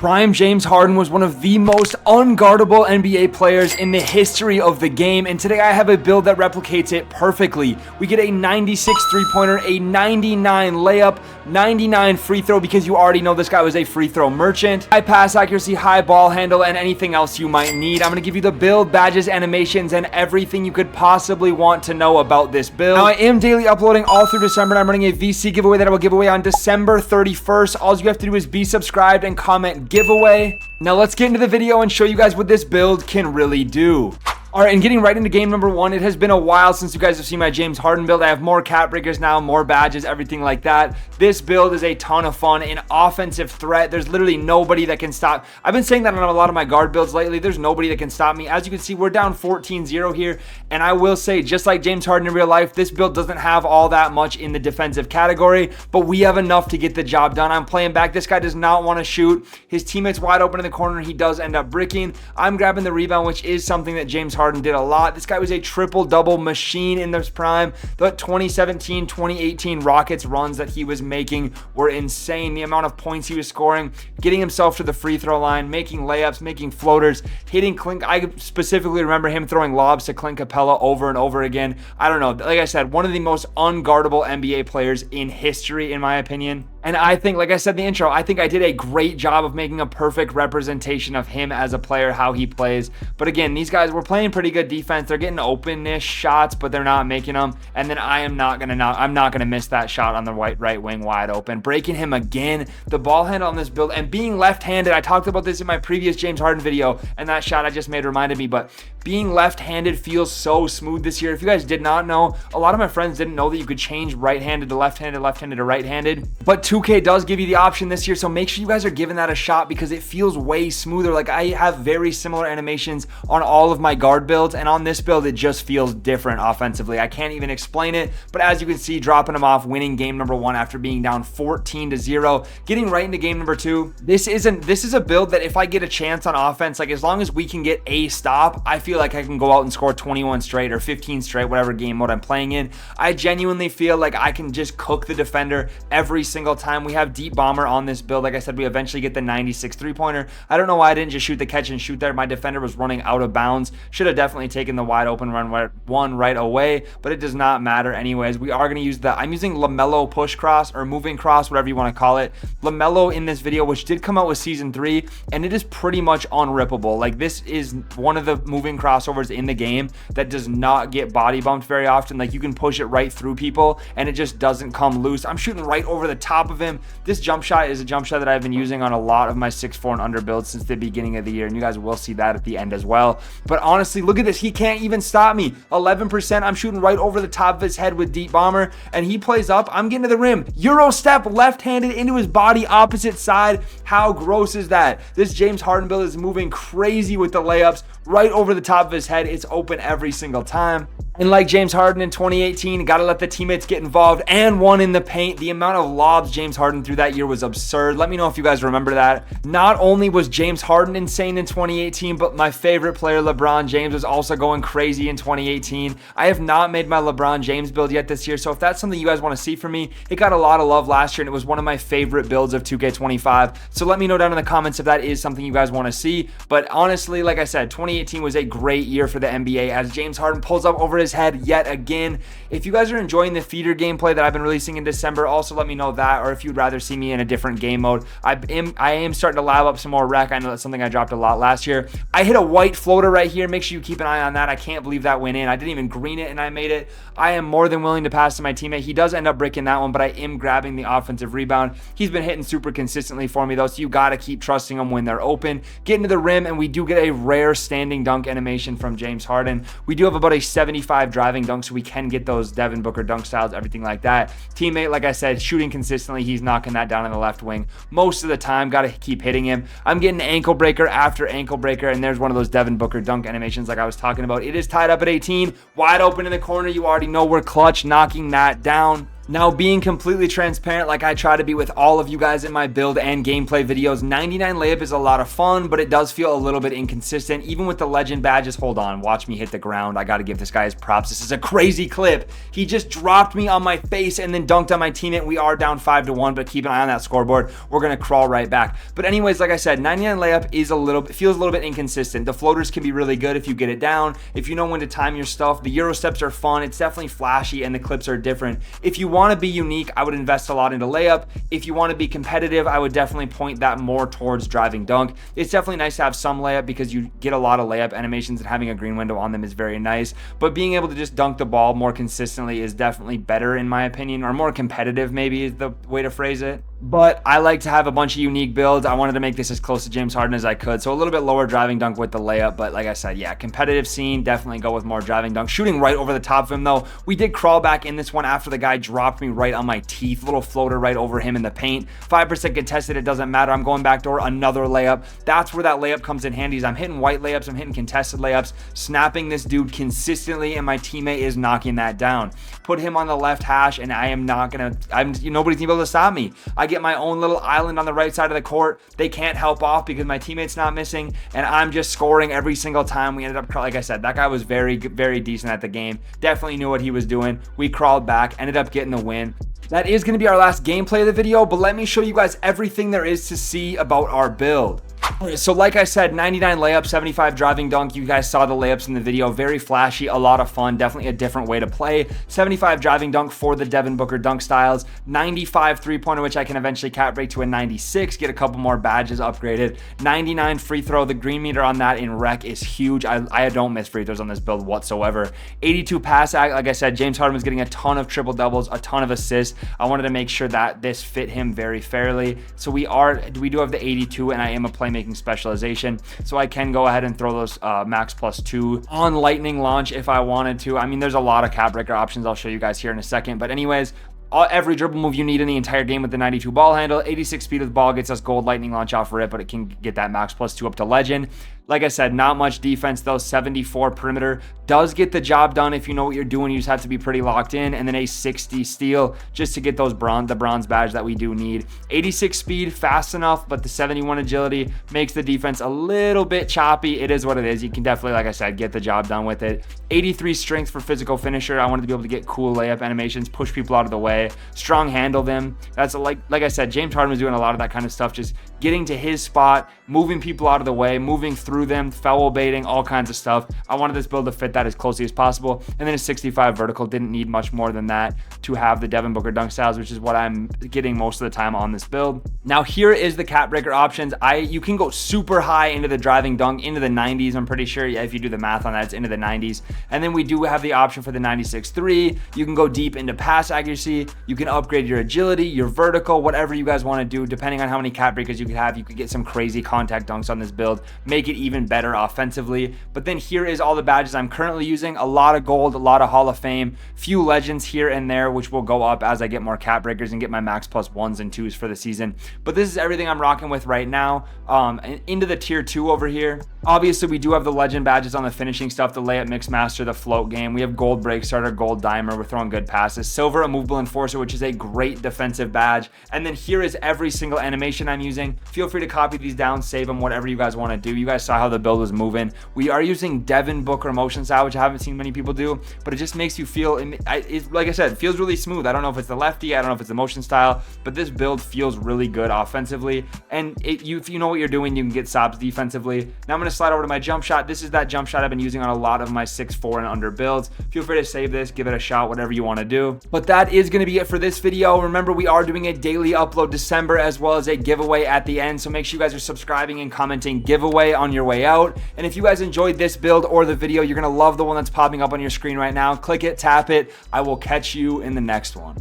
Prime James Harden was one of the most unguardable NBA players in the history of the game, and today I have a build that replicates it perfectly. We get a 96 three-pointer, a 99 layup, 99 free throw, because you already know this guy was a free throw merchant, high pass accuracy, high ball handle, and anything else you might need. I'm going to give you the build, badges, animations, and everything you could possibly want to know about this build. Now, I am daily uploading all through December, and I'm running a VC giveaway that I will give away on December 31st. All you have to do is be subscribed and comment giveaway. Now let's get into the video and show you guys what this build can really do. All right, and getting right into game number one, it has been a while since you guys have seen my James Harden build. I have more cap breakers now, more badges, everything like that. This build is a ton of fun, an offensive threat. There's literally nobody that can stop. I've been saying that on a lot of my guard builds lately. There's nobody that can stop me. As you can see, we're down 14-0 here, and I will say, just like James Harden in real life, this build doesn't have all that much in the defensive category, but we have enough to get the job done. I'm playing back. This guy does not want to shoot. His teammate's wide open in the corner. He does end up bricking. I'm grabbing the rebound, which is something that James Harden did a lot. This guy was a triple-double machine in this prime. The 2017, 2018 Rockets runs that he was making were insane. The amount of points he was scoring, getting himself to the free throw line, making layups, making floaters, hitting Clint. I specifically remember him throwing lobs to Clint Capella over and over again. I don't know. Like I said, one of the most unguardable NBA players in history, in my opinion. And I think, like I said in the intro, I think I did a great job of making a perfect representation of him as a player, how he plays. But again, these guys were playing pretty good defense. They're getting open-ish shots, but they're not making them. And then I'm not gonna miss that shot on the right wing wide open. Breaking him again. The ball handle on this build and being left-handed. I talked about this in my previous James Harden video, and that shot I just made reminded me, but being left-handed feels so smooth this year. If you guys did not know, a lot of my friends didn't know that you could change right-handed to left-handed, left-handed to right-handed. But 2K does give you the option this year, so make sure you guys are giving that a shot because it feels way smoother. Like, I have very similar animations on all of my guard builds, and on this build, it just feels different offensively. I can't even explain it, but as you can see, dropping them off, winning game number one after being down 14-0, getting right into game number two. This is a build that if I get a chance on offense, like as long as we can get a stop, I feel like I can go out and score 21 straight or 15 straight, whatever game mode I'm playing in. I genuinely feel like I can just cook the defender every single time. We have deep bomber on this build. Like I said, we eventually get the 96 three-pointer. I don't know why I didn't just shoot the catch and shoot there. My defender was running out of bounds. Should have definitely taken the wide open one right away, but it does not matter anyways. We are going to use I'm using LaMelo push cross or moving cross, whatever you want to call it. LaMelo in this video, which did come out with season 3, and it is pretty much unrippable. Like, this is one of the moving crossovers in the game that does not get body bumped very often. Like, you can push it right through people and it just doesn't come loose. I'm shooting right over the top of him. This jump shot is a jump shot that I've been using on a lot of my 6'4" and under builds since the beginning of the year, and you guys will see that at the end as well. But honestly, look at this. He can't even stop me. 11%. I'm shooting right over the top of his head with deep bomber, and he plays up. I'm getting to the rim. Euro step, left-handed into his body, opposite side. How gross is that? This James Harden build is moving crazy with the layups right over the top of his head. It's open every single time. And like James Harden in 2018, got to let the teammates get involved and one in the paint. The amount of lobs James Harden threw that year was absurd. Let me know if you guys remember that. Not only was James Harden insane in 2018, but my favorite player, LeBron James, was also going crazy in 2018. I have not made my LeBron James build yet this year, so if that's something you guys want to see from me, it got a lot of love last year, and it was one of my favorite builds of 2K25. So let me know down in the comments if that is something you guys want to see. But honestly, like I said, 2018 was a great year for the NBA as James Harden pulls up over his head yet again. If you guys are enjoying the feeder gameplay that I've been releasing in December, also let me know that, or if you'd rather see me in a different game mode. I am starting to lab up some more rec. I know that's something I dropped a lot last year. I hit a white floater right here. Make sure you keep an eye on that. I can't believe that went in. I didn't even green it and I made it. I am more than willing to pass to my teammate. He does end up bricking that one, but I am grabbing the offensive rebound. He's been hitting super consistently for me though, so you got to keep trusting him when they're open. Get into the rim, and we do get a rare standing dunk animation from James Harden. We do have about a 75 driving dunk, so we can get those Devin Booker dunk styles, everything like that. Teammate, like I said, shooting consistently. He's knocking that down in the left wing most of the time. Got to keep hitting him. I'm getting ankle breaker after ankle breaker, and there's one of those Devin Booker dunk animations like I was talking about. It is tied up at 18, wide open in the corner. You already know we're clutch, knocking that down. Now, being completely transparent like I try to be with all of you guys in my build and gameplay videos, 99 layup is a lot of fun, but it does feel a little bit inconsistent. Even with the legend badges, hold on, watch me hit the ground. I got to give this guy his props. This is a crazy clip. He just dropped me on my face and then dunked on my teammate. We are down 5-1, but keep an eye on that scoreboard. We're going to crawl right back. But anyways, like I said, 99 layup is feels a little bit inconsistent. The floaters can be really good if you get it down. If you know when to time your stuff, the Euro steps are fun. It's definitely flashy and the clips are different. If you want to be unique, I would invest a lot into layup. If you want to be competitive, I would definitely point that more towards driving dunk. It's definitely nice to have some layup because you get a lot of layup animations, and having a green window on them is very nice. But being able to just dunk the ball more consistently is definitely better in my opinion, or more competitive maybe is the way to phrase it. But I like to have a bunch of unique builds. I wanted to make this as close to James Harden as I could. So a little bit lower driving dunk with the layup. But like I said, yeah, competitive scene, definitely go with more driving dunk. Shooting right over the top of him though. We did crawl back in this one after the guy dropped me right on my teeth. Little floater right over him in the paint. 5% contested, it doesn't matter. I'm going backdoor, another layup. That's where that layup comes in handy. Is I'm hitting white layups, I'm hitting contested layups, snapping this dude consistently, and my teammate is knocking that down. Put him on the left hash, and I am not gonna, nobody's gonna be able to stop me. I get my own little island on the right side of the court. They can't help off because my teammate's not missing, and I'm just scoring every single time. We ended up, like I said, that guy was very, very decent at the game. Definitely knew what he was doing. We crawled back, ended up getting the win. That is going to be our last gameplay of the video, but let me show you guys everything there is to see about our build. So like I said, 99 layup, 75 driving dunk. You guys saw the layups in the video. Very flashy, a lot of fun. Definitely a different way to play. 75 driving dunk for the Devin Booker dunk styles. 95 three-pointer, which I can eventually cap break to a 96. Get a couple more badges upgraded. 99 free throw. The green meter on that in rec is huge. I don't miss free throws on this build whatsoever. 82 pass act. Like I said, James Harden was getting a ton of triple doubles, a ton of assists. I wanted to make sure that this fit him very fairly. So we do have the 82, and I am a playmaking specialization, so I can go ahead and throw those max +2 on lightning launch if I wanted to. I mean, there's a lot of cap breaker options I'll show you guys here in a second, but anyways, every dribble move you need in the entire game with the 92 ball handle. 86 speed of the ball gets us gold lightning launch off rip, but it can get that max +2 up to legend. Like I said, not much defense though. 74 perimeter does get the job done if you know what you're doing. You just have to be pretty locked in, and then a 60 steal just to get those the bronze badge that we do need. 86 speed, fast enough, but the 71 agility makes the defense a little bit choppy. It is what it is. You can definitely, like I said, get the job done with it. 83 strength for physical finisher. I wanted to be able to get cool layup animations, push people out of the way, strong handle them. That's like I said, James Harden was doing a lot of that kind of stuff, just getting to his spot, moving people out of the way, moving through them, foul baiting, all kinds of stuff. I wanted this build to fit that as closely as possible. And then a 65 vertical. Didn't need much more than that to have the Devin Booker dunk styles, which is what I'm getting most of the time on this build. Now here is the cap breaker options. You can go super high into the driving dunk, into the 90s. I'm pretty sure, yeah, if you do the math on that, it's into the 90s. And then we do have the option for the 96.3. You can go deep into pass accuracy. You can upgrade your agility, your vertical, whatever you guys want to do. Depending on how many cap breakers you could have, you could get some crazy contact dunks on this build, make it even better offensively. But then here is all the badges I'm currently using. A lot of gold, a lot of Hall of Fame, few legends here and there, which will go up as I get more cap breakers and get my max +1s and 2s for the season. But this is everything I'm rocking with right now. Into the tier 2 over here. Obviously, we do have the legend badges on the finishing stuff, the layup mix master, the float game. We have gold break starter, gold dimer. We're throwing good passes. Silver immovable enforcer, which is a great defensive badge. And then here is every single animation I'm using. Feel free to copy these down, save them, whatever you guys want to do. You guys saw how the build was moving. We are using Devin Booker motion style, which I haven't seen many people do, but it just makes you feel, like I said, it feels really smooth. I don't know if it's the lefty, I don't know if it's the motion style, but this build feels really good offensively. And if you know what you're doing, you can get stops defensively. Now I'm going to slide over to my jump shot. This is that jump shot I've been using on a lot of my 6'4" and under builds. Feel free to save this, give it a shot, whatever you want to do. But that is going to be it for this video. Remember, we are doing a daily upload December as well as a giveaway at the end. So make sure you guys are subscribing and commenting giveaway on your way out. And if you guys enjoyed this build or the video, you're going to love the one that's popping up on your screen right now. Click it, tap it. I will catch you in the next one.